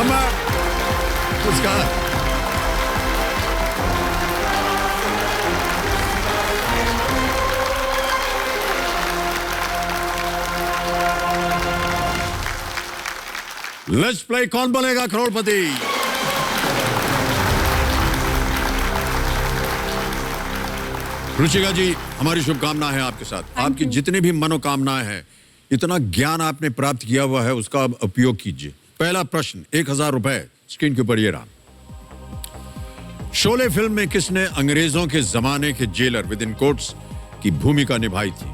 Back. Muskan. Let's play कौन बनेगा करोड़पति। रुचिका जी, हमारी शुभकामना है आपके साथ। आपकी जितनी भी मनोकामनाएं हैं, इतना ज्ञान आपने प्राप्त किया हुआ है, उसका उपयोग कीजिए। पहला प्रश्न, 1000 रुपए स्क्रीन के ऊपर ये रहा। शोले फिल्म में किसने अंग्रेजों के जमाने के जेलर विद इन कोट्स की भूमिका निभाई थी?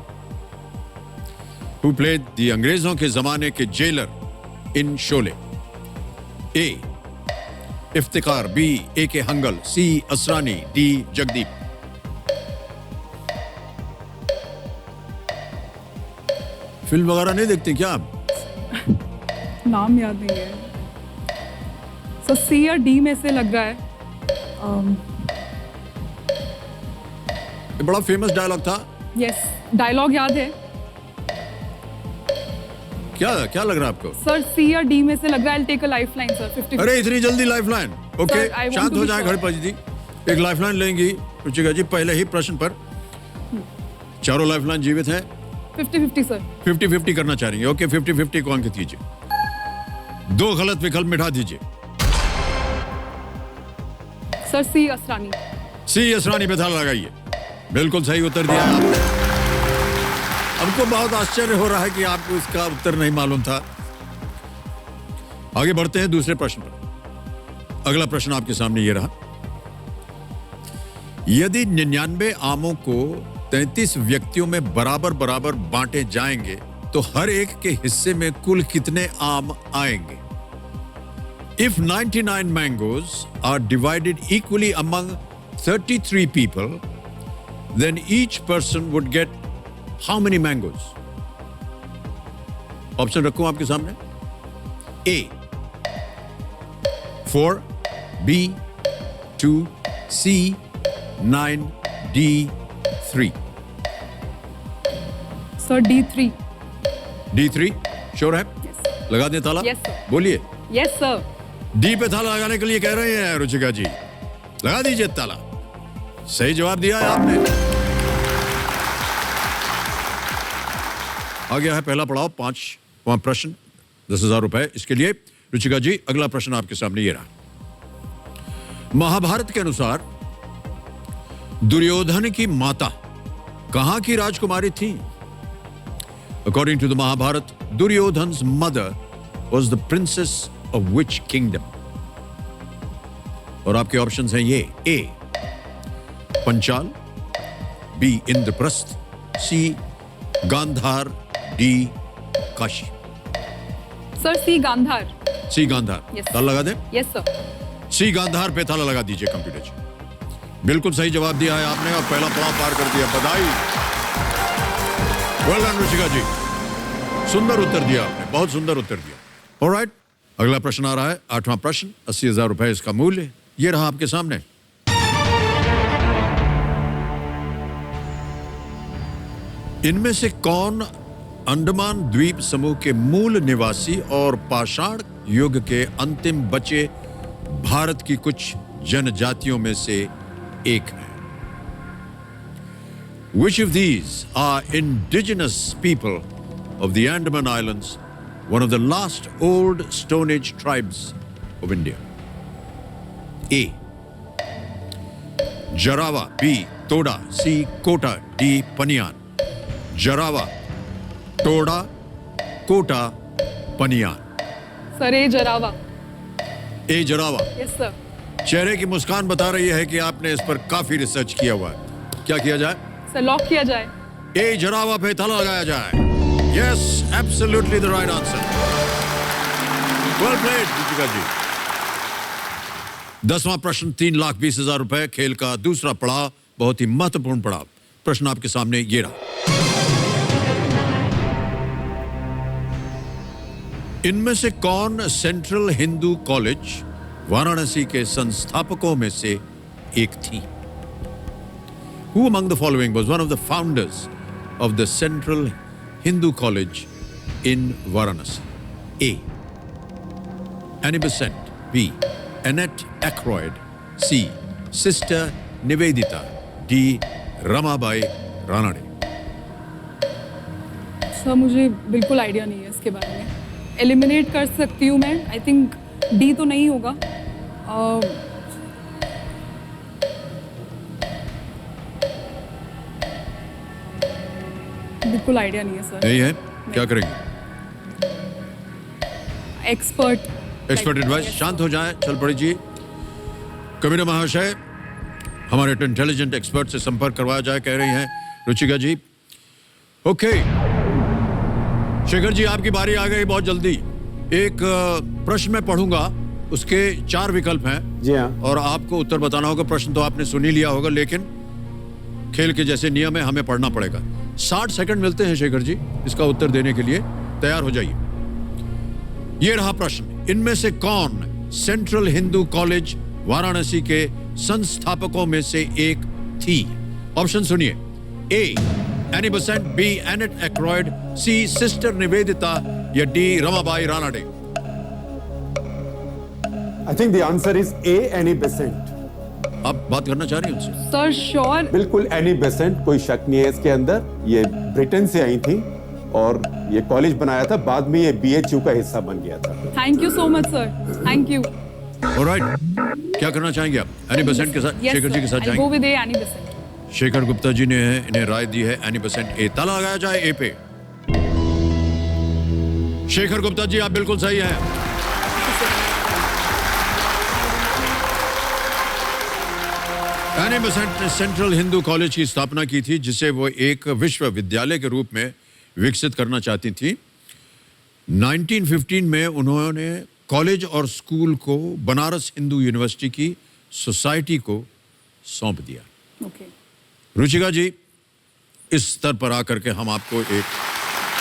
Who played the अंग्रेजों के जमाने के जेलर इन शोले? ए इफ्तिकार, बी A.K. हंगल, सी असरानी, डी जगदीप। फिल्म वगैरह नहीं देखते क्या आप? नाम याद नहीं है सर। सी या डी में से लग रहा है। ये बड़ा फेमस डायलॉग था। यस, डायलॉग याद है। क्या क्या लग रहा है आपको? सर सी या डी में से लग रहा है। I'll take a lifeline sir. 50। अरे इतनी जल्दी lifeline? Okay, Sir, I want शांत to हो be जाए sure. खड़पति जी। एक लाइफलाइन लेंगी रुचिका जी पहले ही प्रश्न पर। चारों लाइफलाइन जीवित हैं। 50-50 सर। 50-50 करना चाह रही है। ओके, 50-50 को अंकित कीजिए। 2 गलत विकल्प मिटा दीजिए। सर सी असरानी। सी असरानी पे ताला लगाइए। बिल्कुल सही उत्तर दिया है आपने। हमको बहुत आश्चर्य हो रहा है कि आपको इसका उत्तर नहीं मालूम था। आगे बढ़ते हैं दूसरे प्रश्न पर। अगला प्रश्न आपके सामने ये रहा। यदि 99 आमों को 33 व्यक्तियों में बराबर बराबर बांटे जाएंगे तो हर एक के हिस्से में कुल कितने आम आएंगे? If 99 mangoes are divided equally among 33 people, then each person would get how many mangoes? Option रखूं आपके सामने। A 4, B 2, C 9, D 3। Sir D3। D3 sure है? यस। लगा दें ताला? Yes, sir. बोलिए। Yes sir. डी पे ताला लगाने के लिए कह रहे हैं रुचिका जी। लगा दीजिए ताला। सही जवाब दिया है आपने। आ गया है पहला पड़ाव, 5वां प्रश्न, 10,000 रुपए इसके लिए। रुचिका जी, अगला प्रश्न आपके सामने ये रहा। महाभारत के अनुसार दुर्योधन की माता कहां की राजकुमारी थी? According to the Mahabharata, Duryodhan's mother was the princess of which kingdom? और आपके ऑप्शंस हैं ये। ए पंचाल, बी इंद्रप्रस्थ, सी गांधार, डी काशी। सर सी गांधार। सी गांधार। Yes. ताला लगा दें? Yes sir. सी गांधार पे ताला लगा दीजिए कंप्यूटर जी। बिल्कुल सही जवाब दिया है आपने और पहला पड़ाव पार कर दिया। बधाई। वेल डन रुचिका जी, सुंदर उत्तर दिया आपने, बहुत सुंदर उत्तर दिया। ऑलराइट, अगला प्रश्न आ रहा है, 8वां प्रश्न, 80,000 रुपए इसका मूल्य। ये रहा आपके सामने। इनमें से कौन अंडमान द्वीप समूह के मूल निवासी और पाषाण युग के अंतिम बचे भारत की कुछ जनजातियों में से एक है? Which of these are indigenous people of the Andaman Islands, one of the last old Stone Age tribes of India? A. Jarawa, B. Toda, C. Kota, D. Paniyan। Jarawa, Toda, Kota, Paniyan। Sir A Jarawa. A Jarawa. Yes sir. चेहरे की मुस्कान बता रही है कि आपने इस पर काफी रिसर्च किया हुआ है। क्या किया जाए? सर लॉक किया जाए। ए जरावा पे ताला लगाया जाए। Yes, absolutely the right answer. Well played Deepika ji. 10वां प्रश्न, 3,20,000 रुपए, खेल का दूसरा पड़ाव, बहुत ही महत्वपूर्ण पड़ाव। प्रश्न आपके सामने ये रहा। इनमें से कौन सेंट्रल हिंदू कॉलेज वाराणसी के संस्थापकों में से एक थी? Who among the following was one of the founders of the Central Hindu College in Varanasi? A. Annie Besant. B. Annette Aykroyd. C. Sister Nivedita. D. Ramabai Ranade. Sir मुझे बिल्कुल idea नहीं है इसके बारे में। एलिमिनेट कर सकती हूँ मैं। आई थिंक डी तो नहीं होगा। बिल्कुल आइडिया नहीं है सर। नहीं है? क्या करेंगे? Expert advice. शांत हो जाएं, चल पड़ी जी। कबीर महाशय, हमारे इंटेलिजेंट एक्सपर्ट से संपर्क करवाया जाए, कह रही हैं रुचिका जी। ओके शेखर जी, आपकी बारी आ गई बहुत जल्दी। एक प्रश्न मैं पढ़ूंगा, उसके 4 विकल्प हैं। जी हाँ। और आपको उत्तर बताना होगा। प्रश्न तो आपने सुन ही लिया होगा, लेकिन खेल के जैसे नियम है, हमें पढ़ना पड़ेगा। 60 सेकंड मिलते हैं शेखर जी इसका उत्तर देने के लिए। तैयार हो जाइए। ये रहा प्रश्न। इनमें से कौन सेंट्रल हिंदू कॉलेज वाराणसी के संस्थापकों में से एक थी? ऑप्शन सुनिए। ए एनी बेसेंट, बी एनेट एक्रॉयड, सी सिस्टर निवेदिता या D Ramabai Ranade. I think the answer is a, Annie Besant. आप बात करना चाह रही हैं उनसे? Sir sure? बिल्कुल एनी बेसेंट, कोई शक नहीं है इसके अंदर। ये ब्रिटेन से आई थी और ये कॉलेज बनाया था, बाद में ये BHU का हिस्सा बन गया था। Thank you so much sir, thank you. Alright, क्या करना चाहेंगे आप? एनी बेसेंट के साथ, शेखर जी के साथ गो जाएंगे? With A, Annie Besant. Shekhar Gupta ji ने इन्हें राय दी है एनी बेसेंट ए। ताला लगाया जाए ए पे। शेखर गुप्ता जी, आप बिल्कुल सही हैं। एनी बेसेंट ने सेंट्रल हिंदू कॉलेज की स्थापना की थी, जिसे वो एक विश्वविद्यालय के रूप में विकसित करना चाहती थी। 1915 में उन्होंने कॉलेज और स्कूल को बनारस हिंदू यूनिवर्सिटी की सोसाइटी को सौंप दिया। ओके। रुचिका जी, इस स्तर पर आकर के हम आपको एक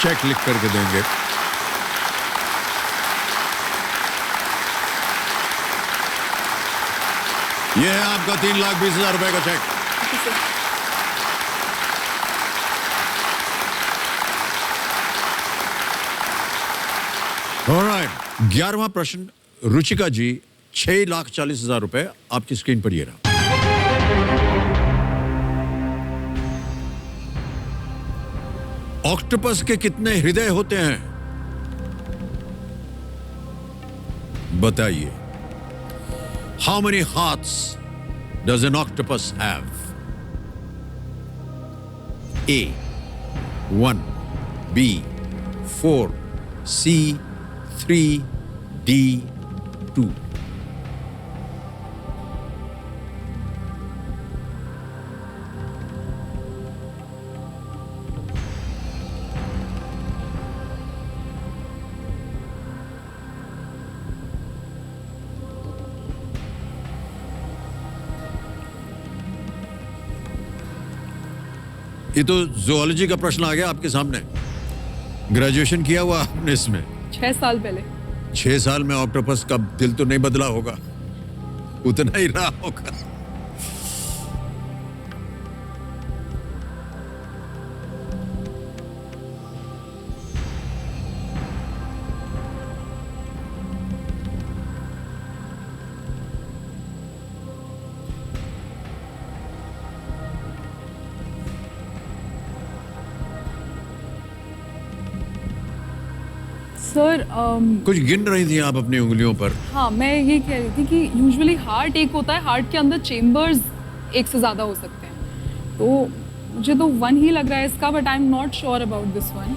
चेक लिख करके देंगे। यह है आपका 3,20,000 रुपए का चेक। ऑलराइट, 11वां प्रश्न रुचिका जी, 6,40,000 रुपए आपकी स्क्रीन पर ये रहा। ऑक्टोपस के कितने हृदय होते हैं? बताइए। How many hearts does an octopus have? A 1, B 4, C 3, D 2। ये तो जूलॉजी का प्रश्न आ गया आपके सामने। ग्रेजुएशन किया हुआ आपने इसमें? 6 साल पहले। 6 साल में ऑक्टोपस का दिल तो नहीं बदला होगा, उतना ही रहा होगा। सर कुछ गिन रही थी आप अपनी उंगलियों पर। हाँ, मैं ये कह रही थी कि यूजुअली हार्ट एक होता है, हार्ट के अंदर चेम्बर्स एक से ज़्यादा हो सकते हैं, तो मुझे तो 1 ही लग रहा है इसका, but I am not sure about this one.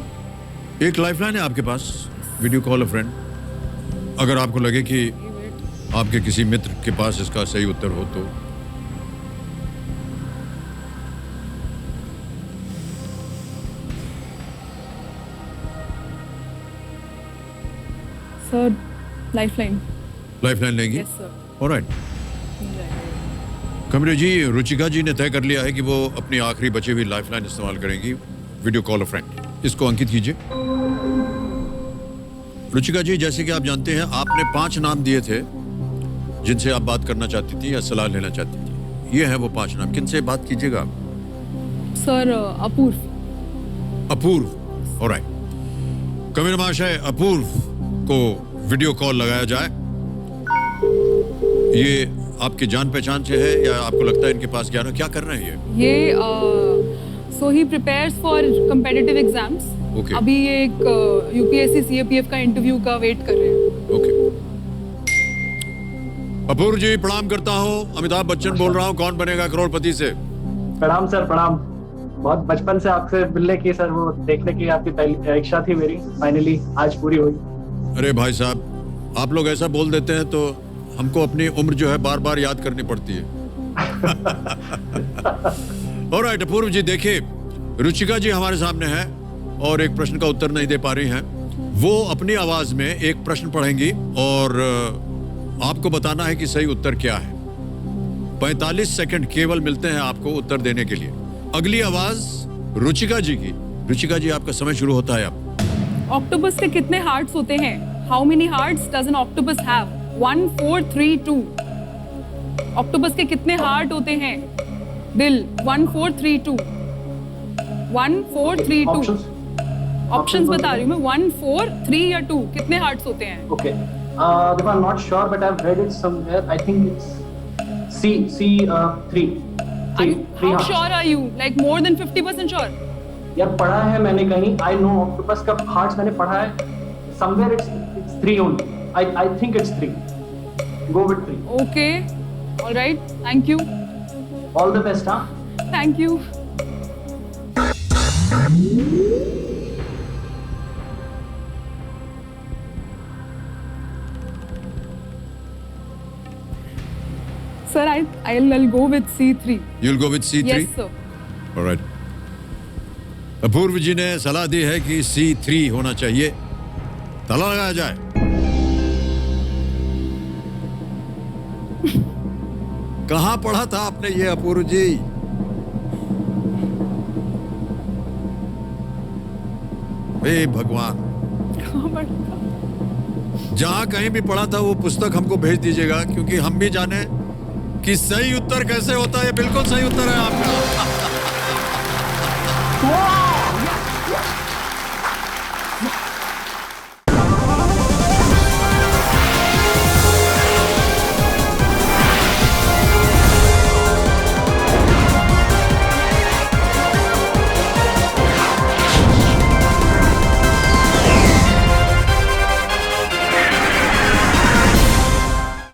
एक लाइफलाइन है आपके पास, वीडियो कॉल अ फ्रेंड। अगर आपको लगे कि आपके किसी मित्र के पास इसका सही उत्तर हो तो। Sir lifeline. लाइफलाइन लेंगे? Yes sir. ऑलराइट। कमरे जी, रुचिका जी ने तय कर लिया है कि वो अपनी आखिरी बची हुई लाइफलाइन इस्तेमाल करेंगी, वीडियो कॉल अ फ्रेंड। इसको अंकित कीजिए। रुचिका जी, जैसे कि आप जानते हैं, आपने 5 नाम दिए थे जिनसे आप बात करना चाहती थी या सलाह लेना चाहती थी। ये है वो 5 नाम। किनसे बात कीजिएगा आप? सर अपूर्व। अपूर्व। ऑलराइट। कबीर महाशय, अपूर्व को वीडियो कॉल लगाया जाए। ये आपकी जान पहचान से है या आपको लगता है इनके पास ज्ञान है? क्या कर रहे हैं ये? So he prepares for competitive exams. Okay. अभी ये एक यूपीएससी सीएपीएफ का इंटरव्यू का वेट कर रहे हैं। ओके। अपूर्व जी प्रणाम करता हूँ, अमिताभ बच्चन बोल रहा हूँ, कौन बनेगा करोड़पति से। प्रणाम सर, प्रणाम। बहुत बचपन से आपसे मिलने की सर, वो देखने की आपकी पहली इच्छा थी मेरी, फाइनली आज पूरी हुई। अरे भाई साहब, आप लोग ऐसा बोल देते हैं तो हमको अपनी उम्र जो है बार बार याद करनी पड़ती है। ऑलराइट अपूर्व जी, देखिए रुचिका जी हमारे सामने है और एक प्रश्न का उत्तर नहीं दे पा रही हैं। वो अपनी आवाज में एक प्रश्न पढ़ेंगी और आपको बताना है कि सही उत्तर क्या है। 45 सेकंड केवल मिलते हैं आपको उत्तर देने के लिए। अगली आवाज रुचिका जी की। रुचिका जी, आपका समय शुरू होता है अब। ऑक्टोपस के कितने हार्ट्स होते हैं? How many hearts does an octopus have? 1 4 3 2। Octopus के कितने हार्ट होते हैं? दिल। 1 4 3 2। 1 4 3 2। ऑप्शंस बता रही हूँ मैं। 1 4 3 या 2, कितने हार्ट्स होते हैं? ओके, देखो I am not sure but I have read it somewhere. I think it's C 3। How sure are you? Like more than 50% sure? यार पढ़ा है मैंने कहीं, आई नो ऑक्टोपस का हार्ट्स मैंने पढ़ा है somewhere, it's 3 only. I think it's 3। Go with 3। Okay. All right. Thank you. All the best. हाँ, Thank you. Sir, I'll go with C3. You'll go with C3? Yes, sir. Alright. अपूर्व जी ने सलाह दी है कि C3 होना चाहिए। ताला लगाया जाए। कहाँ पढ़ा था आपने ये अपूर्व जी? हे भगवान, कहाँ पढ़ा था? जहां कहीं भी पढ़ा था वो पुस्तक हमको भेज दीजिएगा, क्योंकि हम भी जाने कि सही उत्तर कैसे होता है। बिल्कुल सही उत्तर है आपका।